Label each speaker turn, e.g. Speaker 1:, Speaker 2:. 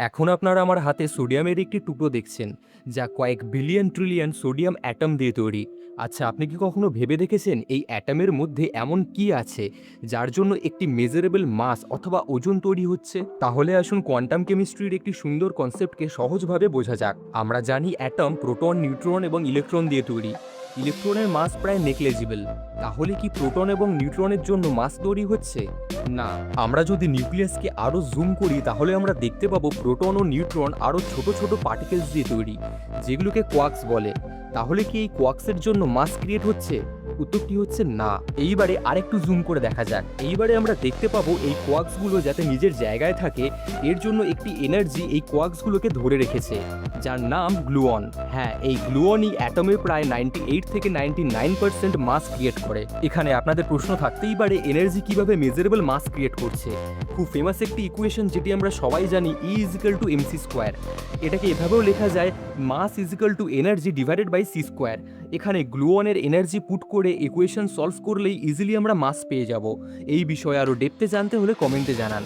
Speaker 1: এখন আপনারা আমার হাতে সোডিয়ামের একটি টুকরো দেখছেন, যা কয়েক বিলিয়ন ট্রিলিয়ন সোডিয়াম অ্যাটম দিয়ে তৈরি। আচ্ছা, আপনি কি কখনো ভেবে দেখেছেন এই অ্যাটমের মধ্যে এমন কি আছে যার জন্য একটি মেজারেবল মাস অথবা ওজন তৈরি হচ্ছে? তাহলে আসুন কোয়ান্টাম কেমিস্ট্রির একটি সুন্দর কনসেপ্টকে সহজভাবে বোঝা যাক। আমরা জানি অ্যাটম প্রোটন, নিউট্রন এবং ইলেকট্রন দিয়ে তৈরি। ইলেকট্রনের মাস প্রায় নেগলিজিবল। তাহলে কি প্রোটন এবং নিউট্রনের জন্য মাস তৈরি হচ্ছে? না। আমরা যদি নিউক্লিয়াসকে আরও জুম করি তাহলে আমরা দেখতে পাবো প্রোটন ও নিউট্রন আরও ছোট ছোট পার্টিকেলস দিয়ে তৈরি, যেগুলোকে কোয়ার্কস বলে। তাহলে কি এই কোয়ার্কসের জন্য মাস ক্রিয়েট হচ্ছে? উত্তরটি হচ্ছে না। এইবারে আরেকটু জুম করে দেখা যাক। এইবারে আমরা দেখতে পাবো এই কোয়ার্কসগুলো যাতে নিজের জায়গায় থাকে, এর জন্য একটি এনার্জি এই কোয়ার্কসগুলোকে ধরে রেখেছে, যার নাম গ্লুয়ন। হ্যাঁ, এই গ্লুয়নই অ্যাটমে প্রায় 98 থেকে 99% মাস ক্রিয়েট করে। এখানে আপনাদের প্রশ্ন থাকতেই পারে, এনার্জি কিভাবে মেজারেবল মাস ক্রিয়েট করছে? খুব ফেমাস একটি ইকুয়েশন যেটি আমরা সবাই জানি, E equal to mc square. এটাকে এভাবেও লেখা যায়, mass equal to energy divided by c square. এখানে গ্লুয়নের এনার্জি পুট করে ইকুয়েশন সলভ করলেই ইজিলি আমরা মাস পেয়ে যাব। এই বিষয়ে আরও ডেপথে জানতে হলে কমেন্টে জানান।